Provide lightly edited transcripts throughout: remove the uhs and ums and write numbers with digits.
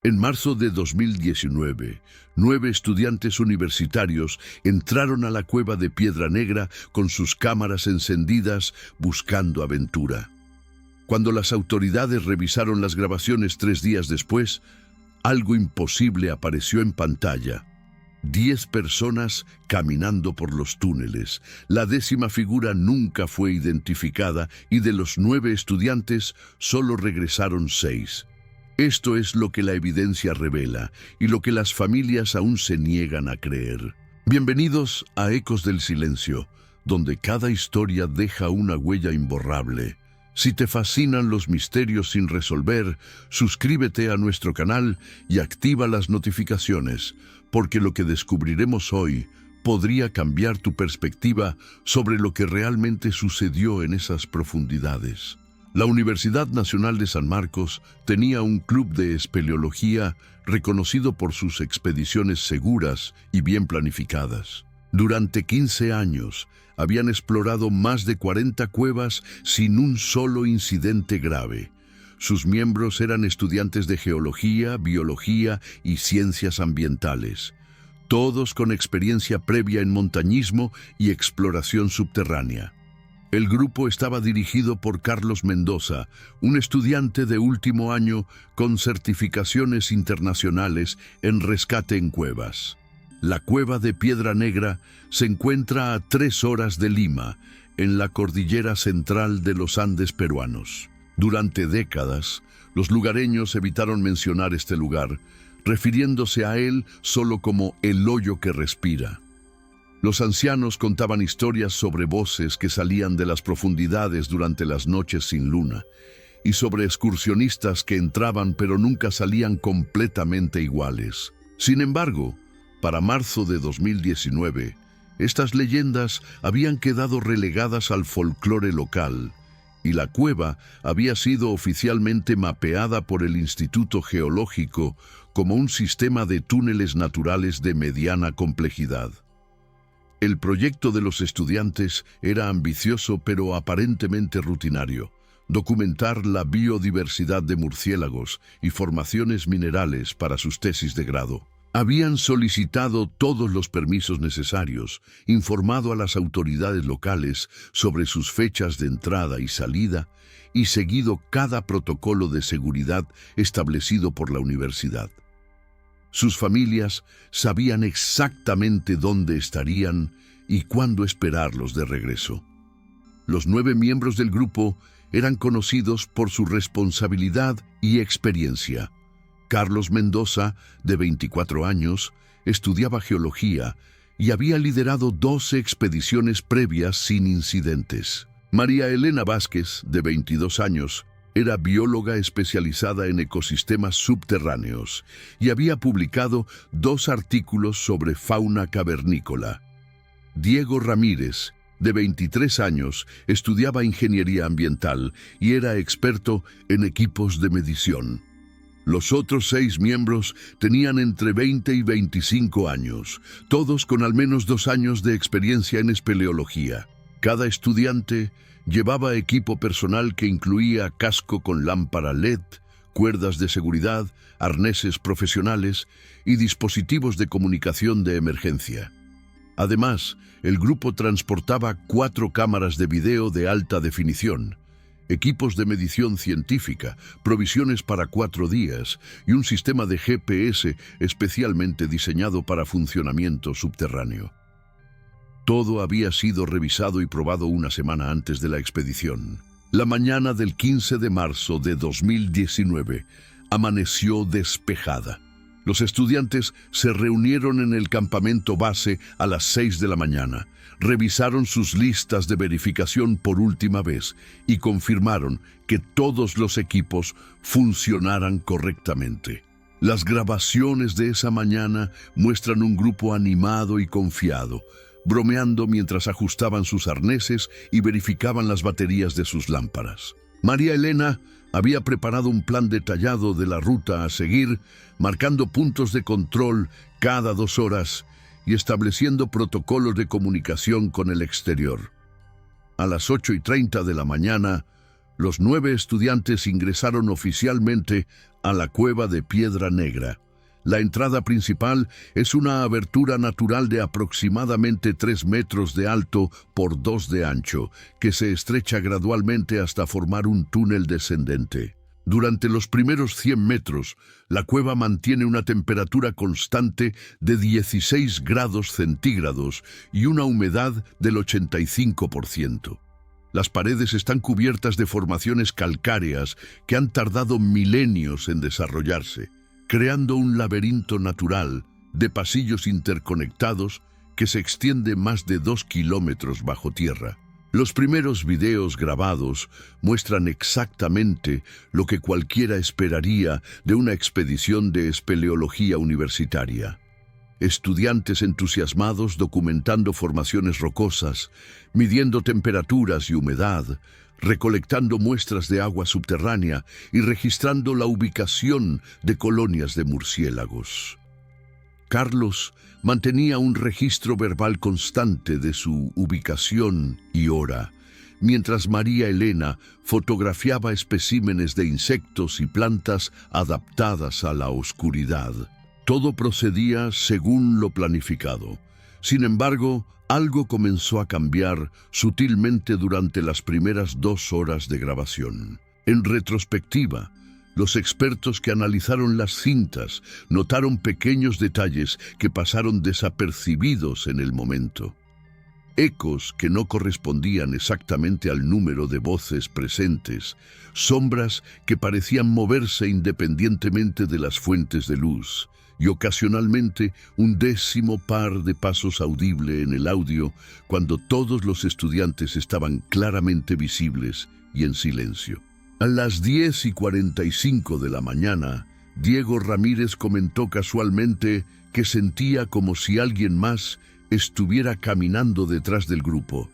En marzo de 2019, 9 estudiantes universitarios entraron a la cueva de Piedra Negra con sus cámaras encendidas buscando aventura. Cuando las autoridades revisaron las grabaciones 3 días después, algo imposible apareció en pantalla. 10 personas caminando por los túneles. La 10ª figura nunca fue identificada y de los 9 estudiantes solo regresaron 6. Esto es lo que la evidencia revela y lo que las familias aún se niegan a creer. Bienvenidos a Ecos del Silencio, donde cada historia deja una huella imborrable. Si te fascinan los misterios sin resolver, suscríbete a nuestro canal y activa las notificaciones, porque lo que descubriremos hoy podría cambiar tu perspectiva sobre lo que realmente sucedió en esas profundidades. La Universidad Nacional de San Marcos tenía un club de espeleología reconocido por sus expediciones seguras y bien planificadas. Durante 15 años, habían explorado más de 40 cuevas sin un solo incidente grave. Sus miembros eran estudiantes de geología, biología y ciencias ambientales, todos con experiencia previa en montañismo y exploración subterránea. El grupo estaba dirigido por Carlos Mendoza, un estudiante de último año con certificaciones internacionales en rescate en cuevas. La cueva de Piedra Negra se encuentra a 3 horas de Lima, en la cordillera central de los Andes peruanos. Durante décadas, los lugareños evitaron mencionar este lugar, refiriéndose a él solo como el hoyo que respira. Los ancianos contaban historias sobre voces que salían de las profundidades durante las noches sin luna, y sobre excursionistas que entraban pero nunca salían completamente iguales. Sin embargo, para marzo de 2019, estas leyendas habían quedado relegadas al folclore local, y la cueva había sido oficialmente mapeada por el Instituto Geológico como un sistema de túneles naturales de mediana complejidad. El proyecto de los estudiantes era ambicioso pero aparentemente rutinario: documentar la biodiversidad de murciélagos y formaciones minerales para sus tesis de grado. Habían solicitado todos los permisos necesarios, informado a las autoridades locales sobre sus fechas de entrada y salida y seguido cada protocolo de seguridad establecido por la universidad. Sus familias sabían exactamente dónde estarían y cuándo esperarlos de regreso. Los 9 miembros del grupo eran conocidos por su responsabilidad y experiencia. Carlos Mendoza, de 24 años, estudiaba geología y había liderado 12 expediciones previas sin incidentes. María Elena Vázquez, de 22 años, era bióloga especializada en ecosistemas subterráneos y había publicado 2 artículos sobre fauna cavernícola. Diego Ramírez, de 23 años, estudiaba ingeniería ambiental y era experto en equipos de medición. Los otros 6 miembros tenían entre 20 y 25 años, todos con al menos 2 años de experiencia en espeleología. Cada estudiante llevaba equipo personal que incluía casco con lámpara LED, cuerdas de seguridad, arneses profesionales y dispositivos de comunicación de emergencia. Además, el grupo transportaba 4 cámaras de video de alta definición, equipos de medición científica, provisiones para 4 días y un sistema de GPS especialmente diseñado para funcionamiento subterráneo. Todo había sido revisado y probado una semana antes de la expedición. La mañana del 15 de marzo de 2019 amaneció despejada. Los estudiantes se reunieron en el campamento base a las 6 de la mañana, revisaron sus listas de verificación por última vez y confirmaron que todos los equipos funcionaran correctamente. Las grabaciones de esa mañana muestran un grupo animado y confiado, bromeando mientras ajustaban sus arneses y verificaban las baterías de sus lámparas. María Elena había preparado un plan detallado de la ruta a seguir, marcando puntos de control cada 2 horas y estableciendo protocolos de comunicación con el exterior. A las 8:30 de la mañana, Los 9 estudiantes ingresaron oficialmente a la cueva de Piedra Negra. La entrada principal es una abertura natural de aproximadamente 3 metros de alto por 2 de ancho, que se estrecha gradualmente hasta formar un túnel descendente. Durante los primeros 100 metros, la cueva mantiene una temperatura constante de 16 grados centígrados y una humedad del 85%. Las paredes están cubiertas de formaciones calcáreas que han tardado milenios en desarrollarse, creando un laberinto natural de pasillos interconectados que se extiende más de 2 kilómetros bajo tierra. Los primeros videos grabados muestran exactamente lo que cualquiera esperaría de una expedición de espeleología universitaria. Estudiantes entusiasmados documentando formaciones rocosas, midiendo temperaturas y humedad, recolectando muestras de agua subterránea y registrando la ubicación de colonias de murciélagos. Carlos mantenía un registro verbal constante de su ubicación y hora, mientras María Elena fotografiaba especímenes de insectos y plantas adaptadas a la oscuridad. Todo procedía según lo planificado. Sin embargo, algo comenzó a cambiar sutilmente durante las primeras 2 horas de grabación. En retrospectiva, los expertos que analizaron las cintas notaron pequeños detalles que pasaron desapercibidos en el momento. Ecos que no correspondían exactamente al número de voces presentes, sombras que parecían moverse independientemente de las fuentes de luz, y ocasionalmente un 10º par de pasos audible en el audio cuando todos los estudiantes estaban claramente visibles y en silencio. A las 10:45 de la mañana, Diego Ramírez comentó casualmente que sentía como si alguien más estuviera caminando detrás del grupo.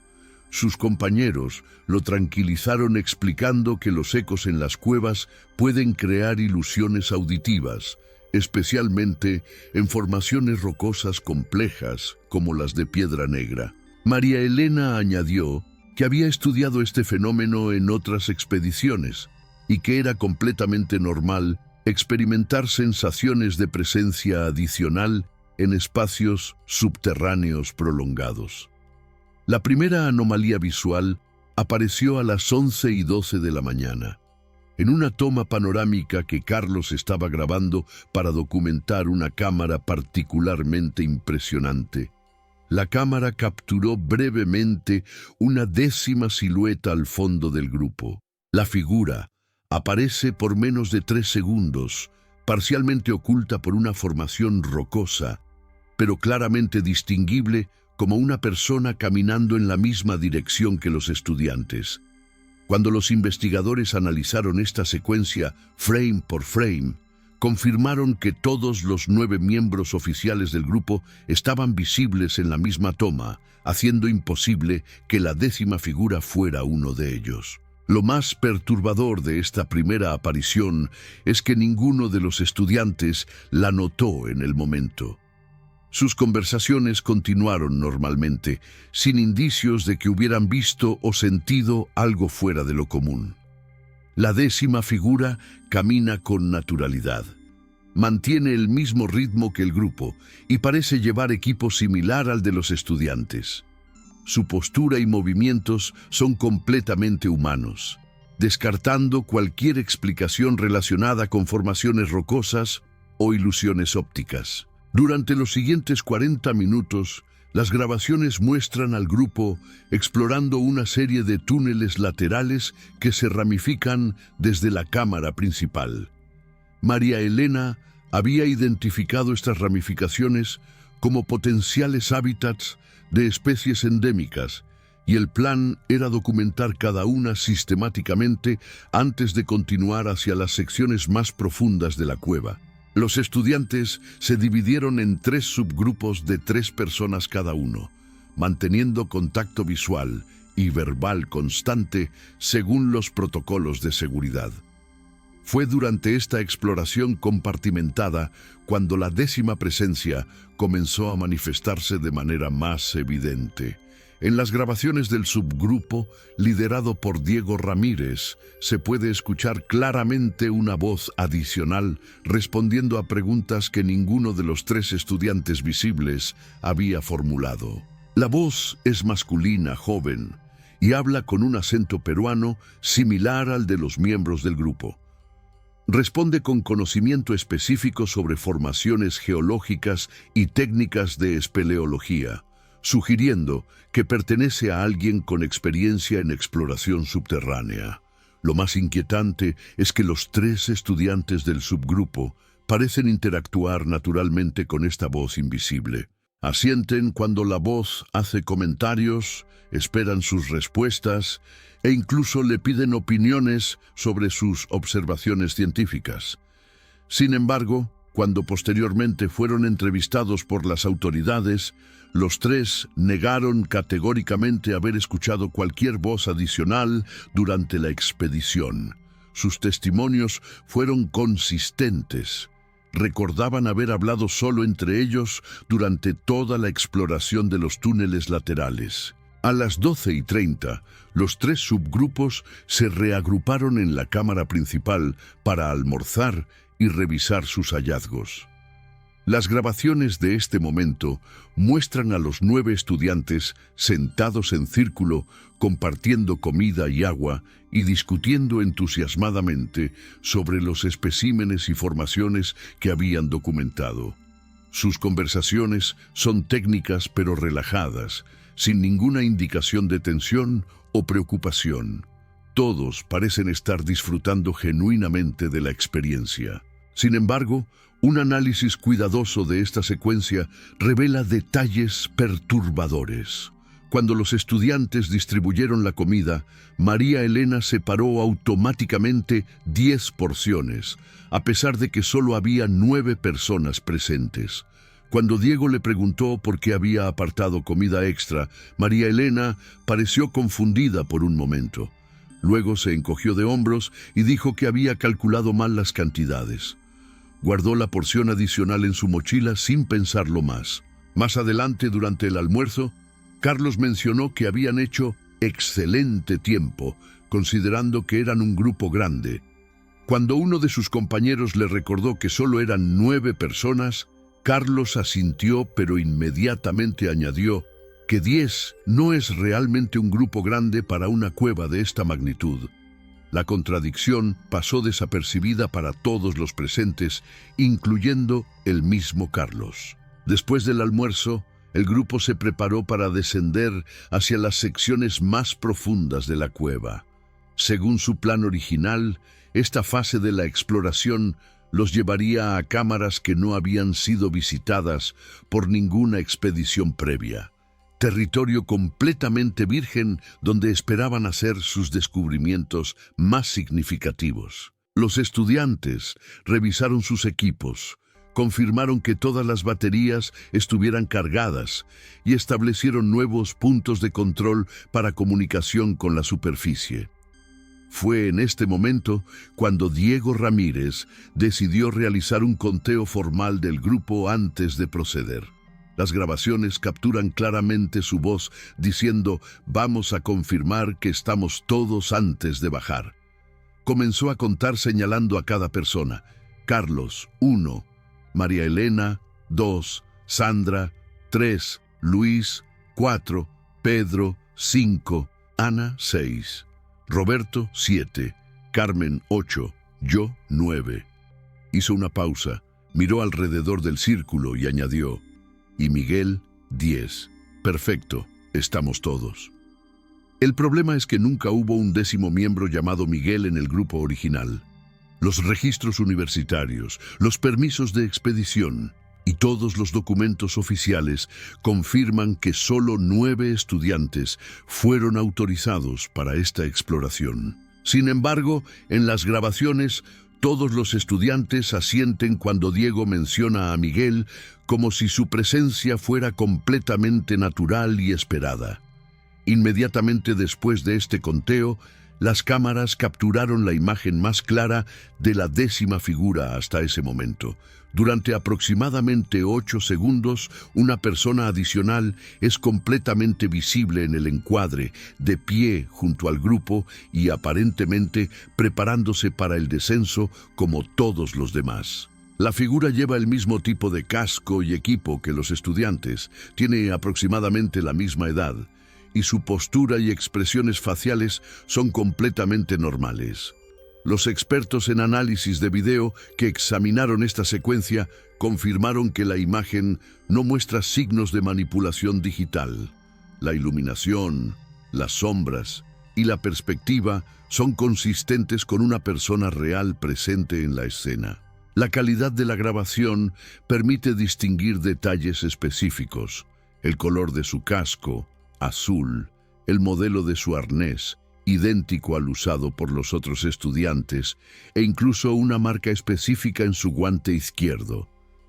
Sus compañeros lo tranquilizaron explicando que los ecos en las cuevas pueden crear ilusiones auditivas, especialmente en formaciones rocosas complejas como las de Piedra Negra. María Elena añadió que había estudiado este fenómeno en otras expediciones y que era completamente normal experimentar sensaciones de presencia adicional en espacios subterráneos prolongados. La primera anomalía visual apareció a las 11:12 de la mañana. En una toma panorámica que Carlos estaba grabando para documentar una cámara particularmente impresionante. La cámara capturó brevemente una 10ª silueta al fondo del grupo. La figura aparece por menos de 3 segundos, parcialmente oculta por una formación rocosa, pero claramente distinguible como una persona caminando en la misma dirección que los estudiantes. Cuando los investigadores analizaron esta secuencia frame por frame, confirmaron que todos los 9 miembros oficiales del grupo estaban visibles en la misma toma, haciendo imposible que la 10ª figura fuera uno de ellos. Lo más perturbador de esta primera aparición es que ninguno de los estudiantes la notó en el momento. Sus conversaciones continuaron normalmente, sin indicios de que hubieran visto o sentido algo fuera de lo común. La 10ª figura camina con naturalidad. Mantiene el mismo ritmo que el grupo y parece llevar equipo similar al de los estudiantes. Su postura y movimientos son completamente humanos, descartando cualquier explicación relacionada con formaciones rocosas o ilusiones ópticas. Durante los siguientes 40 minutos, las grabaciones muestran al grupo explorando una serie de túneles laterales que se ramifican desde la cámara principal. María Elena había identificado estas ramificaciones como potenciales hábitats de especies endémicas, y el plan era documentar cada una sistemáticamente antes de continuar hacia las secciones más profundas de la cueva. Los estudiantes se dividieron en 3 subgrupos de 3 personas cada uno, manteniendo contacto visual y verbal constante según los protocolos de seguridad. Fue durante esta exploración compartimentada cuando la 10ª presencia comenzó a manifestarse de manera más evidente. En las grabaciones del subgrupo, liderado por Diego Ramírez, se puede escuchar claramente una voz adicional respondiendo a preguntas que ninguno de los 3 estudiantes visibles había formulado. La voz es masculina, joven, y habla con un acento peruano similar al de los miembros del grupo. Responde con conocimiento específico sobre formaciones geológicas y técnicas de espeleología, sugiriendo que pertenece a alguien con experiencia en exploración subterránea. Lo más inquietante es que los 3 estudiantes del subgrupo parecen interactuar naturalmente con esta voz invisible. Asienten cuando la voz hace comentarios, esperan sus respuestas e incluso le piden opiniones sobre sus observaciones científicas. Sin embargo, cuando posteriormente fueron entrevistados por las autoridades, los 3 negaron categóricamente haber escuchado cualquier voz adicional durante la expedición. Sus testimonios fueron consistentes. Recordaban haber hablado solo entre ellos durante toda la exploración de los túneles laterales. A las 12:30, los 3 subgrupos se reagruparon en la cámara principal para almorzar y revisar sus hallazgos. Las grabaciones de este momento muestran a los 9 estudiantes sentados en círculo, compartiendo comida y agua y discutiendo entusiasmadamente sobre los especímenes y formaciones que habían documentado. Sus conversaciones son técnicas pero relajadas, sin ninguna indicación de tensión o preocupación. Todos parecen estar disfrutando genuinamente de la experiencia. Sin embargo, un análisis cuidadoso de esta secuencia revela detalles perturbadores. Cuando los estudiantes distribuyeron la comida, María Elena separó automáticamente 10 porciones, a pesar de que solo había 9 personas presentes. Cuando Diego le preguntó por qué había apartado comida extra, María Elena pareció confundida por un momento. Luego se encogió de hombros y dijo que había calculado mal las cantidades. Guardó la porción adicional en su mochila sin pensarlo más. Más adelante, durante el almuerzo, Carlos mencionó que habían hecho excelente tiempo, considerando que eran un grupo grande. Cuando uno de sus compañeros le recordó que solo eran 9 personas, Carlos asintió, pero inmediatamente añadió que 10 no es realmente un grupo grande para una cueva de esta magnitud. La contradicción pasó desapercibida para todos los presentes, incluyendo el mismo Carlos. Después del almuerzo, el grupo se preparó para descender hacia las secciones más profundas de la cueva. Según su plan original, esta fase de la exploración los llevaría a cámaras que no habían sido visitadas por ninguna expedición previa. Territorio completamente virgen donde esperaban hacer sus descubrimientos más significativos. Los estudiantes revisaron sus equipos, confirmaron que todas las baterías estuvieran cargadas y establecieron nuevos puntos de control para comunicación con la superficie. Fue en este momento cuando Diego Ramírez decidió realizar un conteo formal del grupo antes de proceder. Las grabaciones capturan claramente su voz diciendo: «Vamos a confirmar que estamos todos antes de bajar». Comenzó a contar señalando a cada persona. Carlos, 1. María Elena, 2. Sandra, 3. Luis, 4. Pedro, 5. Ana, 6. Roberto, 7. Carmen, 8. Yo, 9. Hizo una pausa, miró alrededor del círculo y añadió: «Y Miguel, 10. Perfecto, estamos todos». El problema es que nunca hubo un 10º miembro llamado Miguel en el grupo original. Los registros universitarios, los permisos de expedición y todos los documentos oficiales confirman que solo 9 estudiantes fueron autorizados para esta exploración. Sin embargo, en las grabaciones, todos los estudiantes asienten cuando Diego menciona a Miguel como si su presencia fuera completamente natural y esperada. Inmediatamente después de este conteo, las cámaras capturaron la imagen más clara de la 10ª figura hasta ese momento. Durante aproximadamente 8 segundos, una persona adicional es completamente visible en el encuadre, de pie junto al grupo y aparentemente preparándose para el descenso como todos los demás. La figura lleva el mismo tipo de casco y equipo que los estudiantes, tiene aproximadamente la misma edad, y su postura y expresiones faciales son completamente normales. Los expertos en análisis de video que examinaron esta secuencia confirmaron que la imagen no muestra signos de manipulación digital. La iluminación, las sombras y la perspectiva son consistentes con una persona real presente en la escena. La calidad de la grabación permite distinguir detalles específicos: el color de su casco, azul, el modelo de su arnés, idéntico al usado por los otros estudiantes, e incluso una marca específica en su guante izquierdo.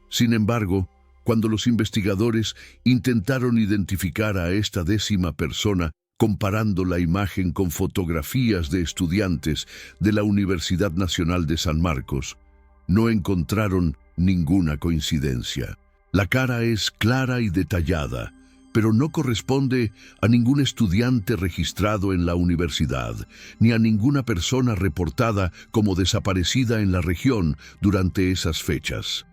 Sin embargo, cuando los investigadores intentaron identificar a esta 10ª persona, comparando la imagen con fotografías de estudiantes de la Universidad Nacional de San Marcos, no encontraron ninguna coincidencia. La cara es clara y detallada, pero no corresponde a ningún estudiante registrado en la universidad, ni a ninguna persona reportada como desaparecida en la región durante esas fechas.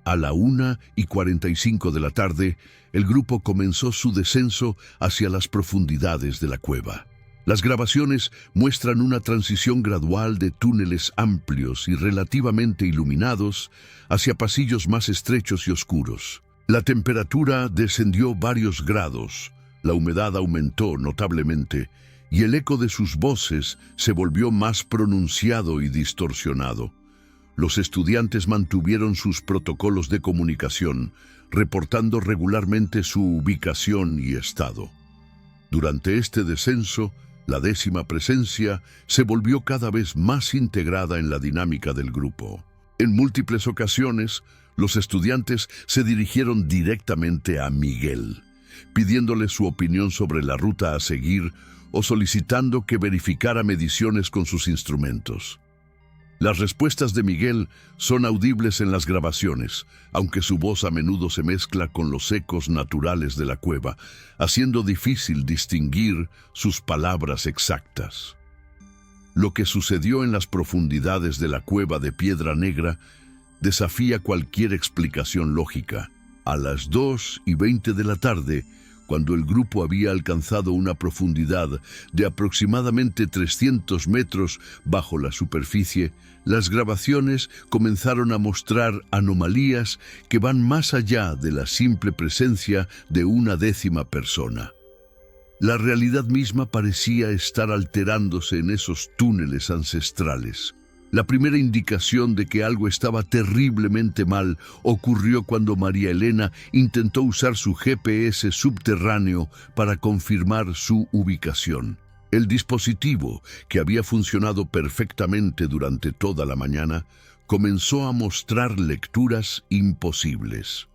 A la 1:45 de la tarde, el grupo comenzó su descenso hacia las profundidades de la cueva. Las grabaciones muestran una transición gradual de túneles amplios y relativamente iluminados hacia pasillos más estrechos y oscuros. La temperatura descendió varios grados, la humedad aumentó notablemente y el eco de sus voces se volvió más pronunciado y distorsionado. Los estudiantes mantuvieron sus protocolos de comunicación, reportando regularmente su ubicación y estado. Durante este descenso, la 10ª presencia se volvió cada vez más integrada en la dinámica del grupo. En múltiples ocasiones, los estudiantes se dirigieron directamente a Miguel, pidiéndole su opinión sobre la ruta a seguir o solicitando que verificara mediciones con sus instrumentos. Las respuestas de Miguel son audibles en las grabaciones, aunque su voz a menudo se mezcla con los ecos naturales de la cueva, haciendo difícil distinguir sus palabras exactas. Lo que sucedió en las profundidades de la cueva de Piedra Negra desafía cualquier explicación lógica. A las 2:20 de la tarde, cuando el grupo había alcanzado una profundidad de aproximadamente 300 metros bajo la superficie, las grabaciones comenzaron a mostrar anomalías que van más allá de la simple presencia de una 10ª persona. La realidad misma parecía estar alterándose en esos túneles ancestrales. La primera indicación de que algo estaba terriblemente mal ocurrió cuando María Elena intentó usar su GPS subterráneo para confirmar su ubicación. El dispositivo, que había funcionado perfectamente durante toda la mañana, comenzó a mostrar lecturas imposibles.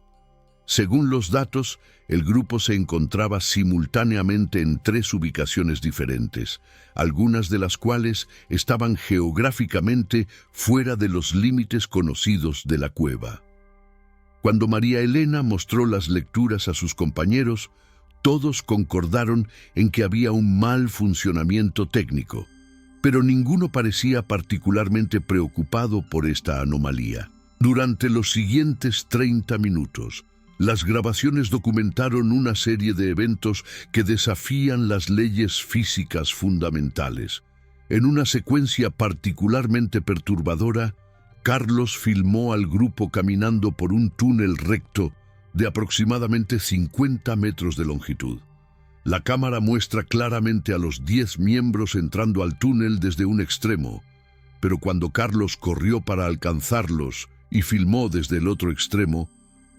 Según los datos, el grupo se encontraba simultáneamente en 3 ubicaciones diferentes, algunas de las cuales estaban geográficamente fuera de los límites conocidos de la cueva. Cuando María Elena mostró las lecturas a sus compañeros, todos concordaron en que había un mal funcionamiento técnico, pero ninguno parecía particularmente preocupado por esta anomalía. Durante los siguientes 30 minutos, las grabaciones documentaron una serie de eventos que desafían las leyes físicas fundamentales. En una secuencia particularmente perturbadora, Carlos filmó al grupo caminando por un túnel recto de aproximadamente 50 metros de longitud. La cámara muestra claramente a los 10 miembros entrando al túnel desde un extremo, pero cuando Carlos corrió para alcanzarlos y filmó desde el otro extremo,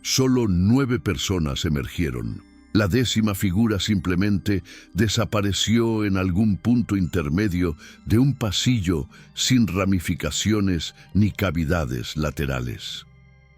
solo 9 personas emergieron. La 10ª figura simplemente desapareció en algún punto intermedio de un pasillo sin ramificaciones ni cavidades laterales.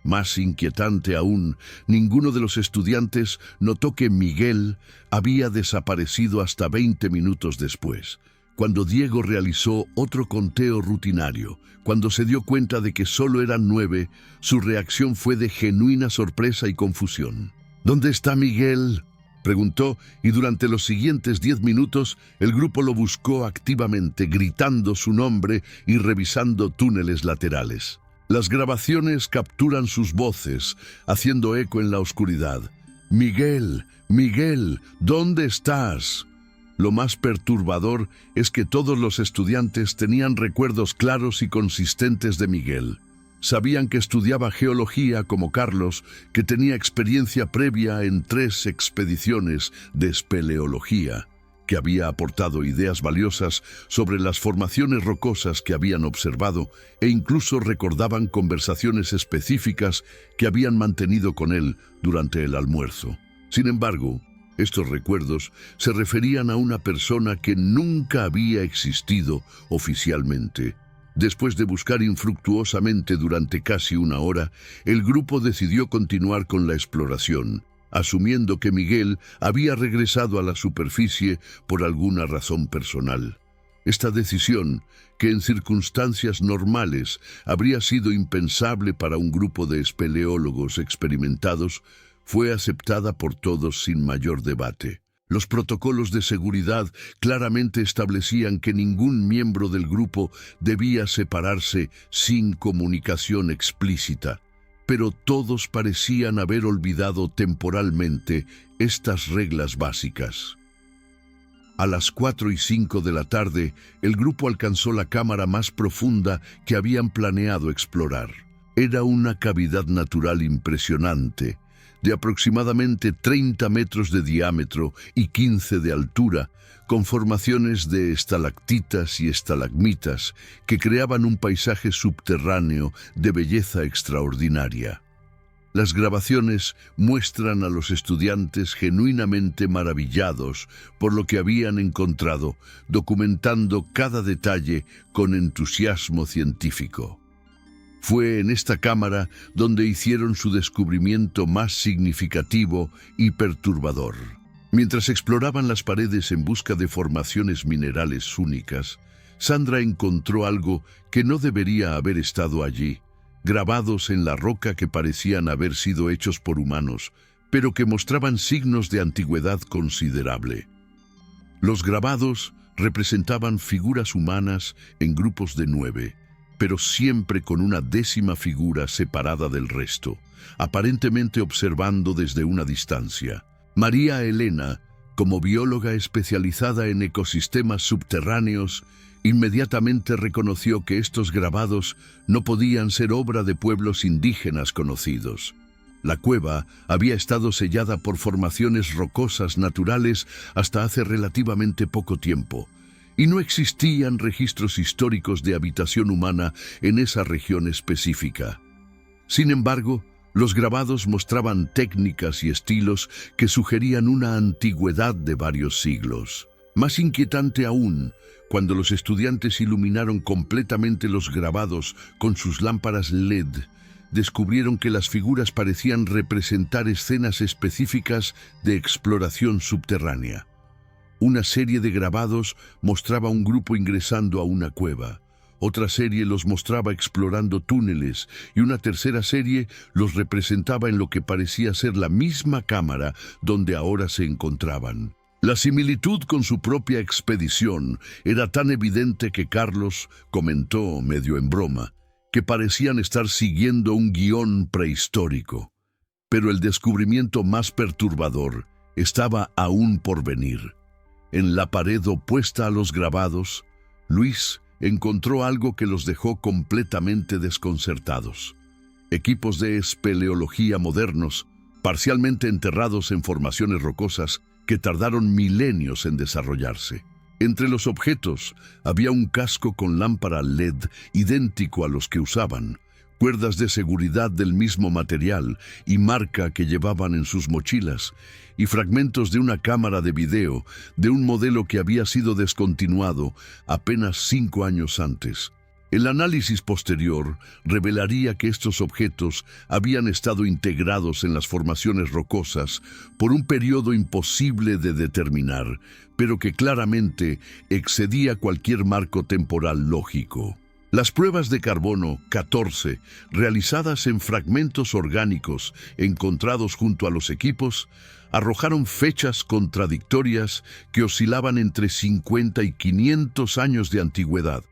Más inquietante aún, ninguno de los estudiantes notó que Miguel había desaparecido hasta 20 minutos después, Cuando Diego realizó otro conteo rutinario, cuando se dio cuenta de que solo eran 9, su reacción fue de genuina sorpresa y confusión. ¿Dónde está Miguel?, preguntó, y durante los siguientes 10 minutos el grupo lo buscó activamente, gritando su nombre y revisando túneles laterales. Las grabaciones capturan sus voces, haciendo eco en la oscuridad. «Miguel, Miguel, ¿dónde estás?». Lo más perturbador es que todos los estudiantes tenían recuerdos claros y consistentes de Miguel. Sabían que estudiaba geología como Carlos, que tenía experiencia previa en 3 expediciones de espeleología, que había aportado ideas valiosas sobre las formaciones rocosas que habían observado, e incluso recordaban conversaciones específicas que habían mantenido con él durante el almuerzo. Sin embargo, estos recuerdos se referían a una persona que nunca había existido oficialmente. Después de buscar infructuosamente durante casi 1 hora, el grupo decidió continuar con la exploración, asumiendo que Miguel había regresado a la superficie por alguna razón personal. Esta decisión, que en circunstancias normales habría sido impensable para un grupo de espeleólogos experimentados, fue aceptada por todos sin mayor debate. Los protocolos de seguridad claramente establecían que ningún miembro del grupo debía separarse sin comunicación explícita, pero todos parecían haber olvidado temporalmente estas reglas básicas. A las 4:05 de la tarde, el grupo alcanzó la cámara más profunda que habían planeado explorar. Era una cavidad natural impresionante, de aproximadamente 30 metros de diámetro y 15 de altura, con formaciones de estalactitas y estalagmitas que creaban un paisaje subterráneo de belleza extraordinaria. Las grabaciones muestran a los estudiantes genuinamente maravillados por lo que habían encontrado, documentando cada detalle con entusiasmo científico. Fue en esta cámara donde hicieron su descubrimiento más significativo y perturbador. Mientras exploraban las paredes en busca de formaciones minerales únicas, Sandra encontró algo que no debería haber estado allí, grabados en la roca que parecían haber sido hechos por humanos, pero que mostraban signos de antigüedad considerable. Los grabados representaban figuras humanas en grupos de 9, pero siempre con una 10ª figura separada del resto, aparentemente observando desde una distancia. María Elena, como bióloga especializada en ecosistemas subterráneos, inmediatamente reconoció que estos grabados no podían ser obra de pueblos indígenas conocidos. La cueva había estado sellada por formaciones rocosas naturales hasta hace relativamente poco tiempo, y no existían registros históricos de habitación humana en esa región específica. Sin embargo, los grabados mostraban técnicas y estilos que sugerían una antigüedad de varios siglos. Más inquietante aún, cuando los estudiantes iluminaron completamente los grabados con sus lámparas LED, descubrieron que las figuras parecían representar escenas específicas de exploración subterránea. Una serie de grabados mostraba un grupo ingresando a una cueva, otra serie los mostraba explorando túneles y una tercera serie los representaba en lo que parecía ser la misma cámara donde ahora se encontraban. La similitud con su propia expedición era tan evidente que Carlos comentó, medio en broma, que parecían estar siguiendo un guión prehistórico. Pero el descubrimiento más perturbador estaba aún por venir. En la pared opuesta a los grabados, Luis encontró algo que los dejó completamente desconcertados. Equipos de espeleología modernos, parcialmente enterrados en formaciones rocosas que tardaron milenios en desarrollarse. Entre los objetos había un casco con lámpara LED idéntico a los que usaban, cuerdas de seguridad del mismo material y marca que llevaban en sus mochilas, y fragmentos de una cámara de video de un modelo que había sido descontinuado apenas 5 años antes. El análisis posterior revelaría que estos objetos habían estado integrados en las formaciones rocosas por un periodo imposible de determinar, pero que claramente excedía cualquier marco temporal lógico. Las pruebas de carbono 14, realizadas en fragmentos orgánicos encontrados junto a los equipos, arrojaron fechas contradictorias que oscilaban entre 50 y 500 años de antigüedad.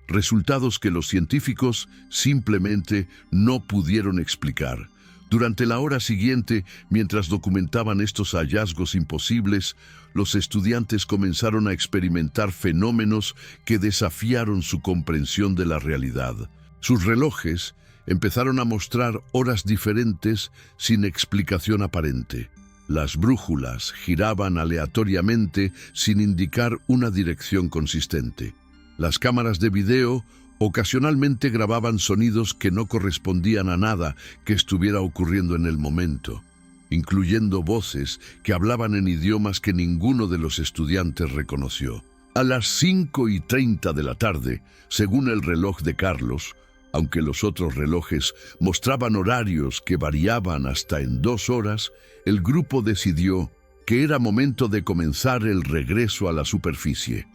Resultados que los científicos simplemente no pudieron explicar. Durante la hora siguiente, mientras documentaban estos hallazgos imposibles, los estudiantes comenzaron a experimentar fenómenos que desafiaron su comprensión de la realidad. Sus relojes empezaron a mostrar horas diferentes sin explicación aparente. Las brújulas giraban aleatoriamente sin indicar una dirección consistente. Las cámaras de video ocasionalmente grababan sonidos que no correspondían a nada que estuviera ocurriendo en el momento, incluyendo voces que hablaban en idiomas que ninguno de los estudiantes reconoció. A las 5:30 de la tarde, según el reloj de Carlos, aunque los otros relojes mostraban horarios que variaban hasta en 2 horas, el grupo decidió que era momento de comenzar el regreso a la superficie.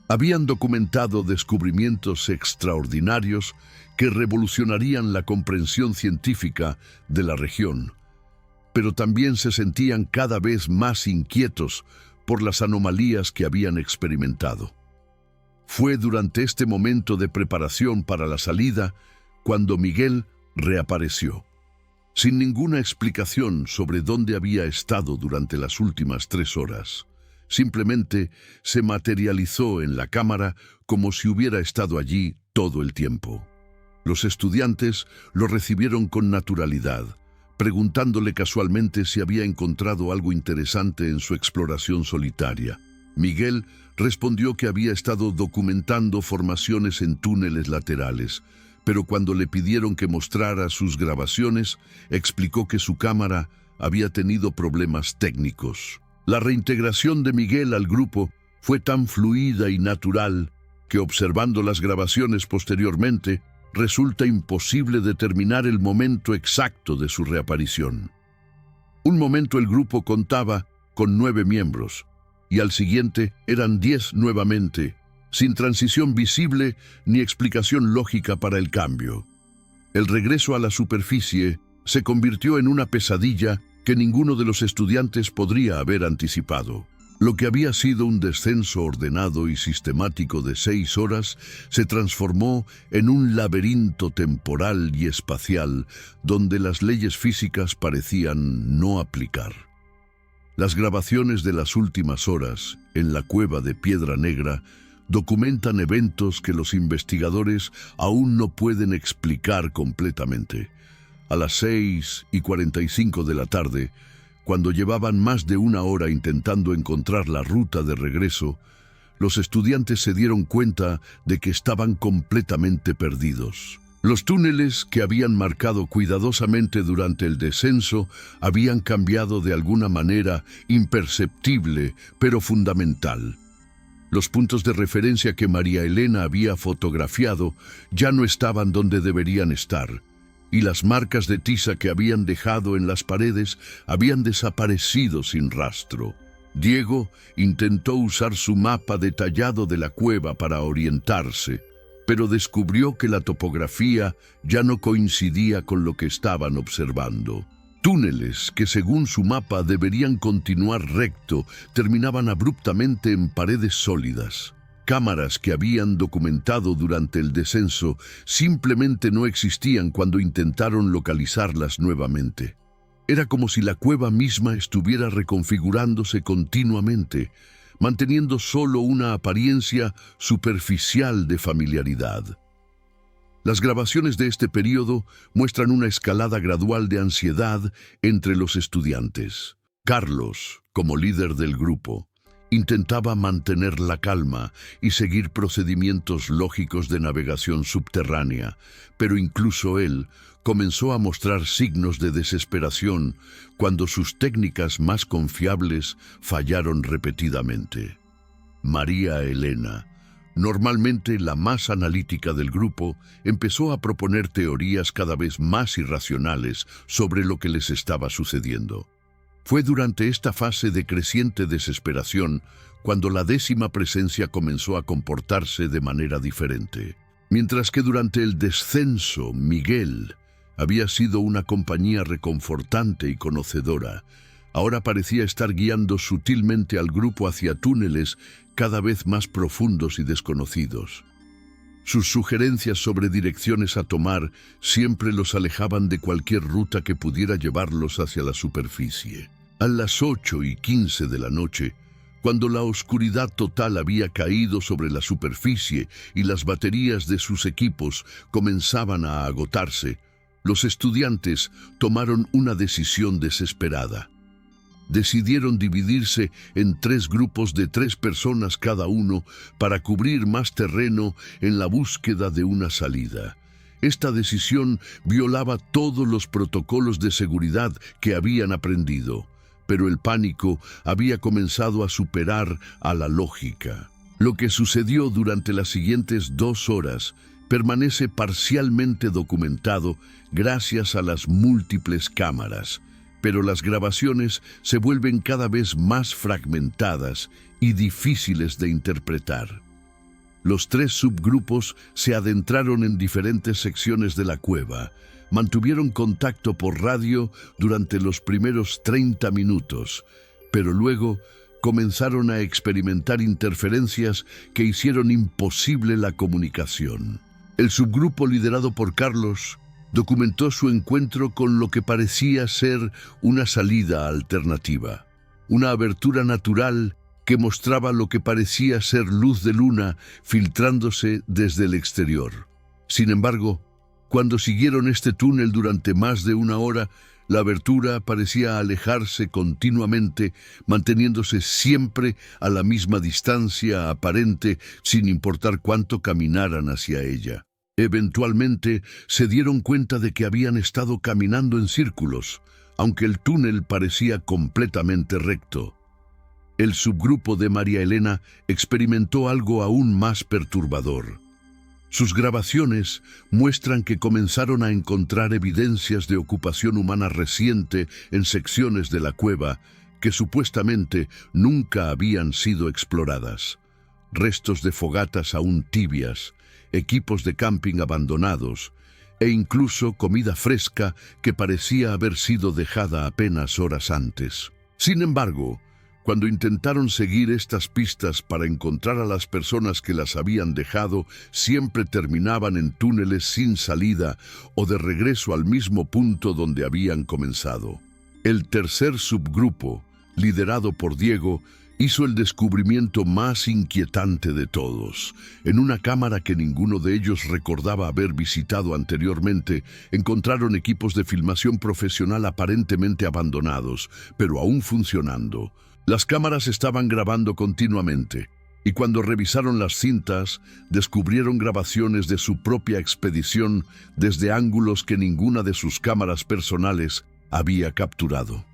Habían documentado descubrimientos extraordinarios que revolucionarían la comprensión científica de la región, pero también se sentían cada vez más inquietos por las anomalías que habían experimentado. Fue durante este momento de preparación para la salida cuando Miguel reapareció. Sin ninguna explicación sobre dónde había estado durante las últimas 3 horas. Simplemente se materializó en la cámara como si hubiera estado allí todo el tiempo. Los estudiantes lo recibieron con naturalidad, preguntándole casualmente si había encontrado algo interesante en su exploración solitaria. Miguel respondió que había estado documentando formaciones en túneles laterales, pero cuando le pidieron que mostrara sus grabaciones, explicó que su cámara había tenido problemas técnicos. La reintegración de Miguel al grupo fue tan fluida y natural que, observando las grabaciones posteriormente, resulta imposible determinar el momento exacto de su reaparición. Un momento el grupo contaba con 9 miembros, y al siguiente eran 10 nuevamente, sin transición visible ni explicación lógica para el cambio. El regreso a la superficie se convirtió en una pesadilla que ninguno de los estudiantes podría haber anticipado. Lo que había sido un descenso ordenado y sistemático de 6 horas se transformó en un laberinto temporal y espacial donde las leyes físicas parecían no aplicar. Las grabaciones de las últimas horas en la cueva de Piedra Negra documentan eventos que los investigadores aún no pueden explicar completamente. A las 6:45 de la tarde, cuando llevaban más de 1 hora intentando encontrar la ruta de regreso, los estudiantes se dieron cuenta de que estaban completamente perdidos. Los túneles que habían marcado cuidadosamente durante el descenso habían cambiado de alguna manera imperceptible, pero fundamental. Los puntos de referencia que María Elena había fotografiado ya no estaban donde deberían estar, y las marcas de tiza que habían dejado en las paredes habían desaparecido sin rastro. Diego intentó usar su mapa detallado de la cueva para orientarse, pero descubrió que la topografía ya no coincidía con lo que estaban observando. Túneles que según su mapa deberían continuar recto terminaban abruptamente en paredes sólidas. Cámaras que habían documentado durante el descenso simplemente no existían cuando intentaron localizarlas nuevamente. Era como si la cueva misma estuviera reconfigurándose continuamente, manteniendo solo una apariencia superficial de familiaridad. Las grabaciones de este periodo muestran una escalada gradual de ansiedad entre los estudiantes. Carlos, como líder del grupo, intentaba mantener la calma y seguir procedimientos lógicos de navegación subterránea, pero incluso él comenzó a mostrar signos de desesperación cuando sus técnicas más confiables fallaron repetidamente. María Elena, Normalmente la más analítica del grupo empezó a proponer teorías cada vez más irracionales sobre lo que les estaba sucediendo. Fue durante esta fase de creciente desesperación cuando la 10ª presencia comenzó a comportarse de manera diferente. Mientras que durante el descenso, Miguel había sido una compañía reconfortante y conocedora, ahora parecía estar guiando sutilmente al grupo hacia túneles cada vez más profundos y desconocidos. Sus sugerencias sobre direcciones a tomar siempre los alejaban de cualquier ruta que pudiera llevarlos hacia la superficie. A las 8:15 de la noche, cuando la oscuridad total había caído sobre la superficie y las baterías de sus equipos comenzaban a agotarse, los estudiantes tomaron una decisión desesperada. Decidieron dividirse en 3 grupos de 3 personas cada uno para cubrir más terreno en la búsqueda de una salida. Esta decisión violaba todos los protocolos de seguridad que habían aprendido, pero el pánico había comenzado a superar a la lógica. Lo que sucedió durante las siguientes 2 horas permanece parcialmente documentado gracias a las múltiples cámaras, pero las grabaciones se vuelven cada vez más fragmentadas y difíciles de interpretar. Los 3 subgrupos se adentraron en diferentes secciones de la cueva, mantuvieron contacto por radio durante los primeros 30 minutos, pero luego comenzaron a experimentar interferencias que hicieron imposible la comunicación. El subgrupo liderado por Carlos documentó su encuentro con lo que parecía ser una salida alternativa, una abertura natural que mostraba lo que parecía ser luz de luna filtrándose desde el exterior. Sin embargo, cuando siguieron este túnel durante más de 1 hora, la abertura parecía alejarse continuamente, manteniéndose siempre a la misma distancia aparente sin importar cuánto caminaran hacia ella. Eventualmente se dieron cuenta de que habían estado caminando en círculos, aunque el túnel parecía completamente recto. El subgrupo de María Elena experimentó algo aún más perturbador. Sus grabaciones muestran que comenzaron a encontrar evidencias de ocupación humana reciente en secciones de la cueva que supuestamente nunca habían sido exploradas. Restos de fogatas aún tibias, equipos de camping abandonados e incluso comida fresca que parecía haber sido dejada apenas horas antes. Sin embargo, cuando intentaron seguir estas pistas para encontrar a las personas que las habían dejado, siempre terminaban en túneles sin salida o de regreso al mismo punto donde habían comenzado. El tercer subgrupo, liderado por Diego, hizo el descubrimiento más inquietante de todos. En una cámara que ninguno de ellos recordaba haber visitado anteriormente, encontraron equipos de filmación profesional aparentemente abandonados, pero aún funcionando. Las cámaras estaban grabando continuamente, y cuando revisaron las cintas, descubrieron grabaciones de su propia expedición desde ángulos que ninguna de sus cámaras personales había capturado.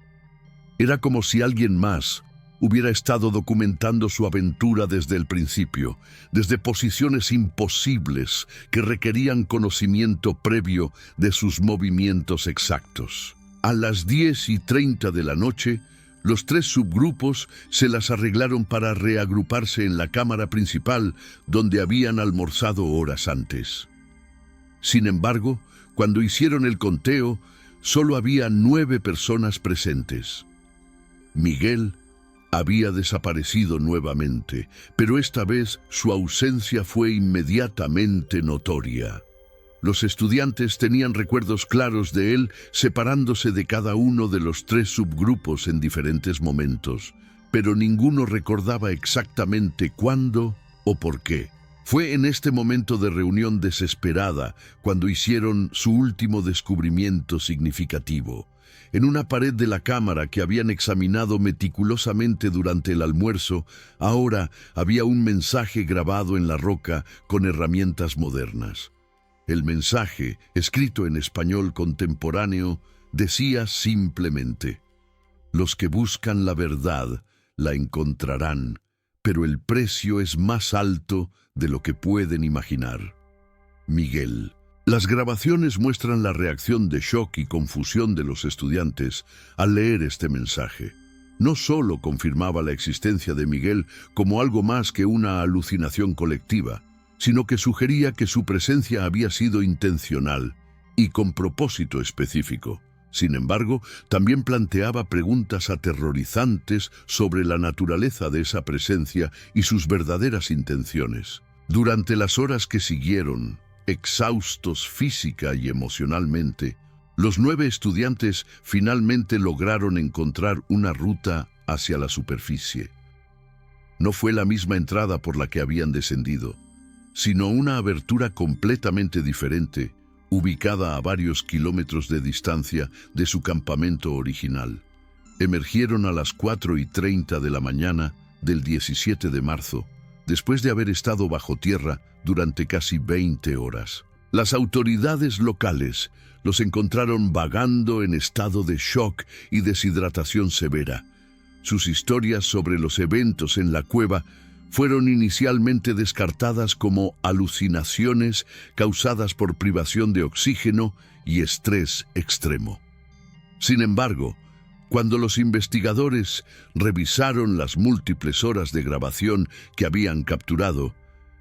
Era como si alguien más hubiera estado documentando su aventura desde el principio, desde posiciones imposibles que requerían conocimiento previo de sus movimientos exactos. A las 10:30 de la noche, los 3 subgrupos se las arreglaron para reagruparse en la cámara principal donde habían almorzado horas antes. Sin embargo, cuando hicieron el conteo, solo había 9 personas presentes. Miguel había desaparecido nuevamente, pero esta vez su ausencia fue inmediatamente notoria. Los estudiantes tenían recuerdos claros de él separándose de cada uno de los 3 subgrupos en diferentes momentos, pero ninguno recordaba exactamente cuándo o por qué. Fue en este momento de reunión desesperada cuando hicieron su último descubrimiento significativo. En una pared de la cámara que habían examinado meticulosamente durante el almuerzo, ahora había un mensaje grabado en la roca con herramientas modernas. El mensaje, escrito en español contemporáneo, decía simplemente: «Los que buscan la verdad la encontrarán, pero el precio es más alto de lo que pueden imaginar. Miguel. Las grabaciones muestran la reacción de shock y confusión de los estudiantes al leer este mensaje. No solo confirmaba la existencia de Miguel como algo más que una alucinación colectiva, sino que sugería que su presencia había sido intencional y con propósito específico. Sin embargo, también planteaba preguntas aterrorizantes sobre la naturaleza de esa presencia y sus verdaderas intenciones. Durante las horas que siguieron, exhaustos física y emocionalmente, los 9 estudiantes finalmente lograron encontrar una ruta hacia la superficie. No fue la misma entrada por la que habían descendido, sino una abertura completamente diferente, ubicada a varios kilómetros de distancia de su campamento original. Emergieron a las 4:30 de la mañana del 17 de marzo, después de haber estado bajo tierra durante casi 20 horas. Las autoridades locales los encontraron vagando en estado de shock y deshidratación severa. Sus historias sobre los eventos en la cueva fueron inicialmente descartadas como alucinaciones causadas por privación de oxígeno y estrés extremo. Sin embargo, cuando los investigadores revisaron las múltiples horas de grabación que habían capturado,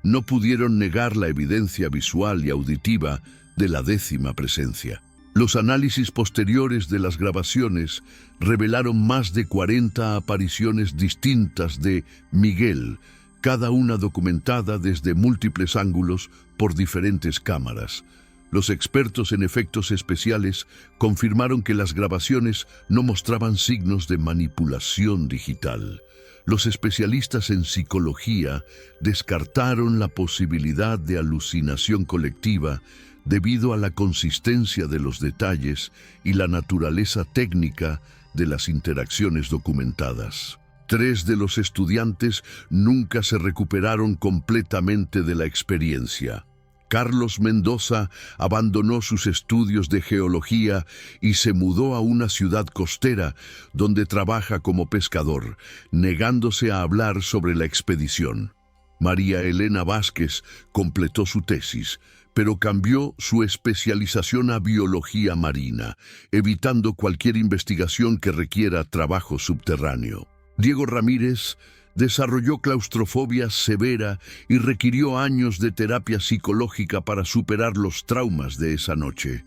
no pudieron negar la evidencia visual y auditiva de la 10ª presencia. Los análisis posteriores de las grabaciones revelaron más de 40 apariciones distintas de Miguel, cada una documentada desde múltiples ángulos por diferentes cámaras. Los expertos en efectos especiales confirmaron que las grabaciones no mostraban signos de manipulación digital. Los especialistas en psicología descartaron la posibilidad de alucinación colectiva debido a la consistencia de los detalles y la naturaleza técnica de las interacciones documentadas. 3 de los estudiantes nunca se recuperaron completamente de la experiencia. Carlos Mendoza abandonó sus estudios de geología y se mudó a una ciudad costera donde trabaja como pescador, negándose a hablar sobre la expedición. María Elena Vázquez completó su tesis, pero cambió su especialización a biología marina, evitando cualquier investigación que requiera trabajo subterráneo. Diego Ramírez desarrolló claustrofobia severa y requirió años de terapia psicológica para superar los traumas de esa noche.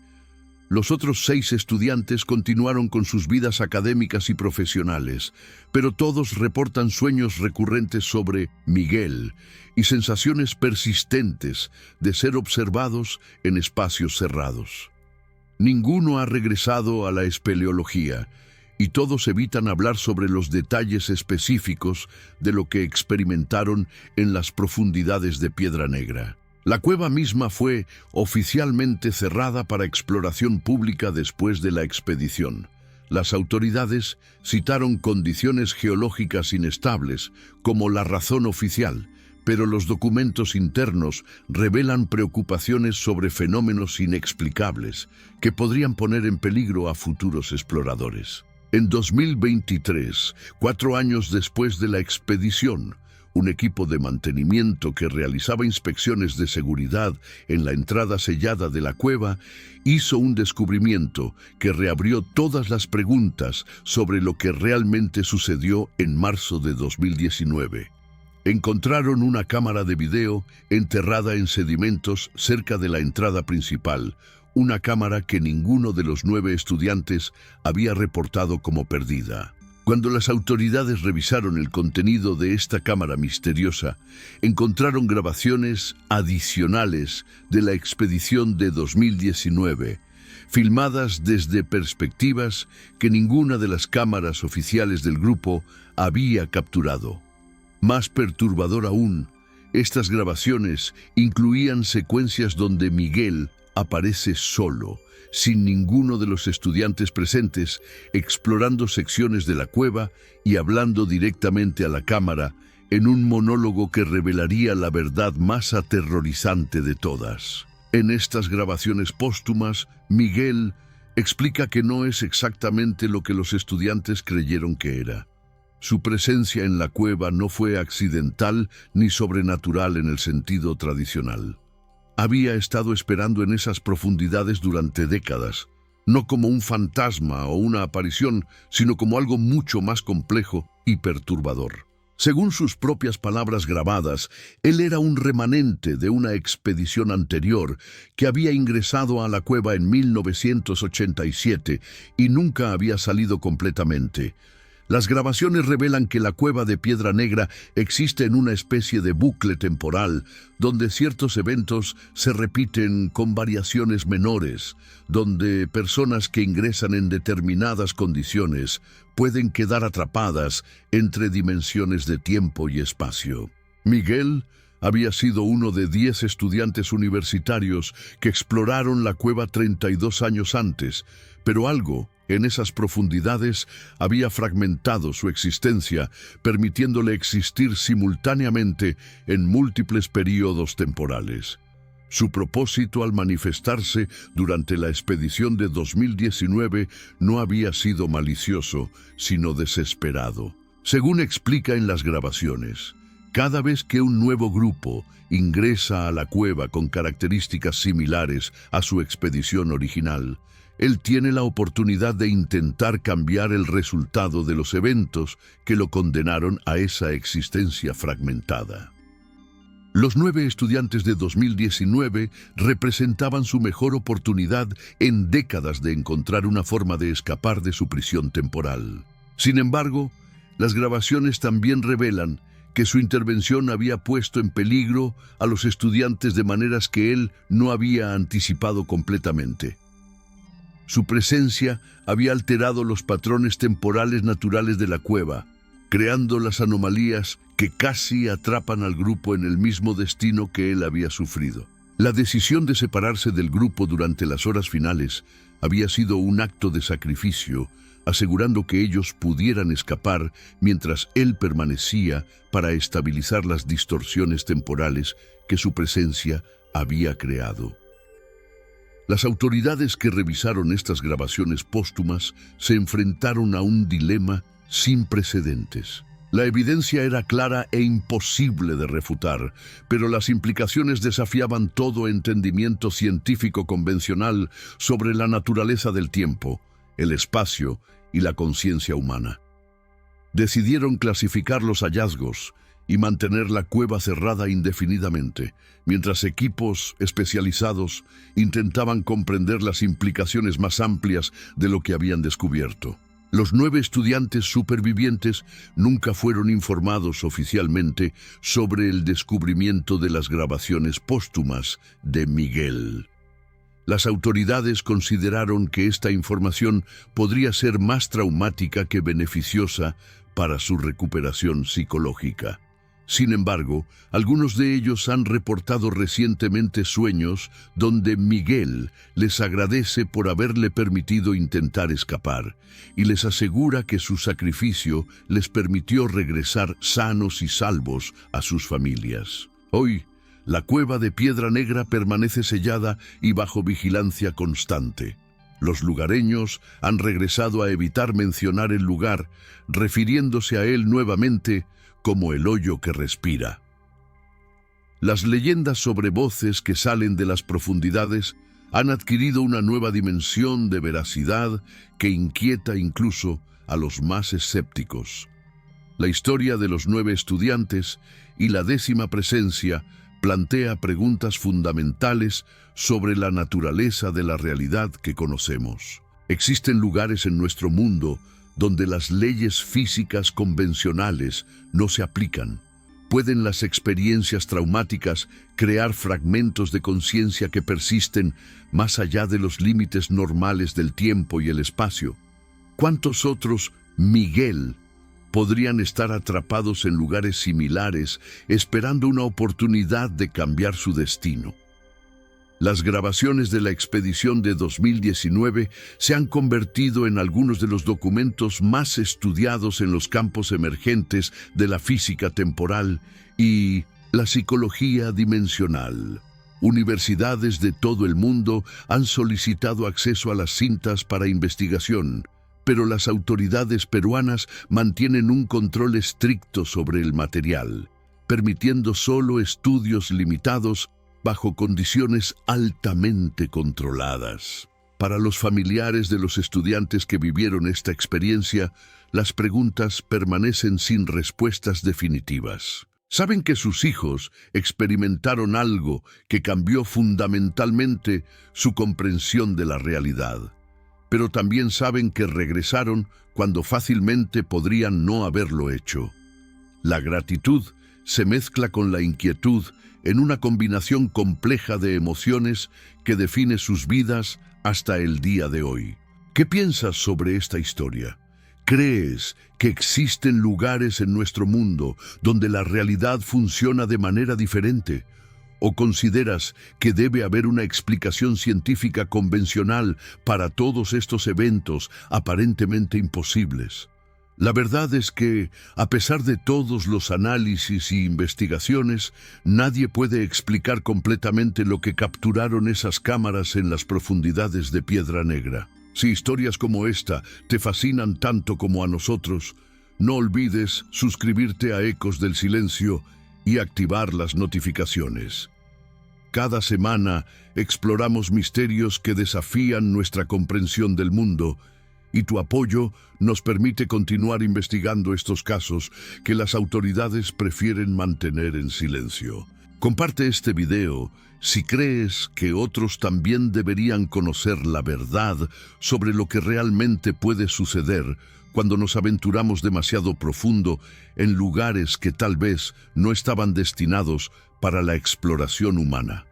Los otros 6 estudiantes continuaron con sus vidas académicas y profesionales, pero todos reportan sueños recurrentes sobre Miguel y sensaciones persistentes de ser observados en espacios cerrados. Ninguno ha regresado a la espeleología, y todos evitan hablar sobre los detalles específicos de lo que experimentaron en las profundidades de Piedra Negra. La cueva misma fue oficialmente cerrada para exploración pública después de la expedición. Las autoridades citaron condiciones geológicas inestables como la razón oficial, pero los documentos internos revelan preocupaciones sobre fenómenos inexplicables que podrían poner en peligro a futuros exploradores. En 2023, 4 años después de la expedición, un equipo de mantenimiento que realizaba inspecciones de seguridad en la entrada sellada de la cueva hizo un descubrimiento que reabrió todas las preguntas sobre lo que realmente sucedió en marzo de 2019. Encontraron una cámara de video enterrada en sedimentos cerca de la entrada principal, una cámara que ninguno de los 9 estudiantes había reportado como perdida. Cuando las autoridades revisaron el contenido de esta cámara misteriosa, encontraron grabaciones adicionales de la expedición de 2019, filmadas desde perspectivas que ninguna de las cámaras oficiales del grupo había capturado. Más perturbador aún, estas grabaciones incluían secuencias donde Miguel aparece solo, sin ninguno de los estudiantes presentes, explorando secciones de la cueva y hablando directamente a la cámara en un monólogo que revelaría la verdad más aterrorizante de todas. En estas grabaciones póstumas, Miguel explica que no es exactamente lo que los estudiantes creyeron que era. Su presencia en la cueva no fue accidental ni sobrenatural en el sentido tradicional. Había estado esperando en esas profundidades durante décadas, no como un fantasma o una aparición, sino como algo mucho más complejo y perturbador. Según sus propias palabras grabadas, él era un remanente de una expedición anterior que había ingresado a la cueva en 1987 y nunca había salido completamente. Las grabaciones revelan que la cueva de Piedra Negra existe en una especie de bucle temporal, donde ciertos eventos se repiten con variaciones menores, donde personas que ingresan en determinadas condiciones pueden quedar atrapadas entre dimensiones de tiempo y espacio. Miguel había sido uno de 10 estudiantes universitarios que exploraron la cueva 32 años antes, pero algo en esas profundidades había fragmentado su existencia, permitiéndole existir simultáneamente en múltiples períodos temporales. Su propósito al manifestarse durante la expedición de 2019 no había sido malicioso, sino desesperado. Según explica en las grabaciones, cada vez que un nuevo grupo ingresa a la cueva con características similares a su expedición original, él tiene la oportunidad de intentar cambiar el resultado de los eventos que lo condenaron a esa existencia fragmentada. Los 9 estudiantes de 2019 representaban su mejor oportunidad en décadas de encontrar una forma de escapar de su prisión temporal. Sin embargo, las grabaciones también revelan que su intervención había puesto en peligro a los estudiantes de maneras que él no había anticipado completamente. Su presencia había alterado los patrones temporales naturales de la cueva, creando las anomalías que casi atrapan al grupo en el mismo destino que él había sufrido. La decisión de separarse del grupo durante las horas finales había sido un acto de sacrificio, asegurando que ellos pudieran escapar mientras él permanecía para estabilizar las distorsiones temporales que su presencia había creado. Las autoridades que revisaron estas grabaciones póstumas se enfrentaron a un dilema sin precedentes. La evidencia era clara e imposible de refutar, pero las implicaciones desafiaban todo entendimiento científico convencional sobre la naturaleza del tiempo, el espacio y la conciencia humana. Decidieron clasificar los hallazgos y mantener la cueva cerrada indefinidamente, mientras equipos especializados intentaban comprender las implicaciones más amplias de lo que habían descubierto. Los 9 estudiantes supervivientes nunca fueron informados oficialmente sobre el descubrimiento de las grabaciones póstumas de Miguel. Las autoridades consideraron que esta información podría ser más traumática que beneficiosa para su recuperación psicológica. Sin embargo, algunos de ellos han reportado recientemente sueños donde Miguel les agradece por haberle permitido intentar escapar y les asegura que su sacrificio les permitió regresar sanos y salvos a sus familias. Hoy, la cueva de Piedra Negra permanece sellada y bajo vigilancia constante. Los lugareños han regresado a evitar mencionar el lugar, refiriéndose a él nuevamente como el hoyo que respira. Las leyendas sobre voces que salen de las profundidades han adquirido una nueva dimensión de veracidad que inquieta incluso a los más escépticos. La historia de los 9 estudiantes y la 10ª presencia plantea preguntas fundamentales sobre la naturaleza de la realidad que conocemos. Existen lugares en nuestro mundo donde las leyes físicas convencionales no se aplican. ¿Pueden las experiencias traumáticas crear fragmentos de conciencia que persisten más allá de los límites normales del tiempo y el espacio? ¿Cuántos otros Miguel podrían estar atrapados en lugares similares, esperando una oportunidad de cambiar su destino? Las grabaciones de la expedición de 2019 se han convertido en algunos de los documentos más estudiados en los campos emergentes de la física temporal y la psicología dimensional. Universidades de todo el mundo han solicitado acceso a las cintas para investigación, pero las autoridades peruanas mantienen un control estricto sobre el material, permitiendo solo estudios limitados bajo condiciones altamente controladas. Para los familiares de los estudiantes que vivieron esta experiencia, las preguntas permanecen sin respuestas definitivas. Saben que sus hijos experimentaron algo que cambió fundamentalmente su comprensión de la realidad, pero también saben que regresaron cuando fácilmente podrían no haberlo hecho. La gratitud se mezcla con la inquietud en una combinación compleja de emociones que define sus vidas hasta el día de hoy. ¿Qué piensas sobre esta historia? ¿Crees que existen lugares en nuestro mundo donde la realidad funciona de manera diferente? ¿O consideras que debe haber una explicación científica convencional para todos estos eventos aparentemente imposibles? La verdad es que, a pesar de todos los análisis y investigaciones, nadie puede explicar completamente lo que capturaron esas cámaras en las profundidades de Piedra Negra. Si historias como esta te fascinan tanto como a nosotros, no olvides suscribirte a Ecos del Silencio y activar las notificaciones. Cada semana exploramos misterios que desafían nuestra comprensión del mundo, y tu apoyo nos permite continuar investigando estos casos que las autoridades prefieren mantener en silencio. Comparte este video si crees que otros también deberían conocer la verdad sobre lo que realmente puede suceder cuando nos aventuramos demasiado profundo en lugares que tal vez no estaban destinados para la exploración humana.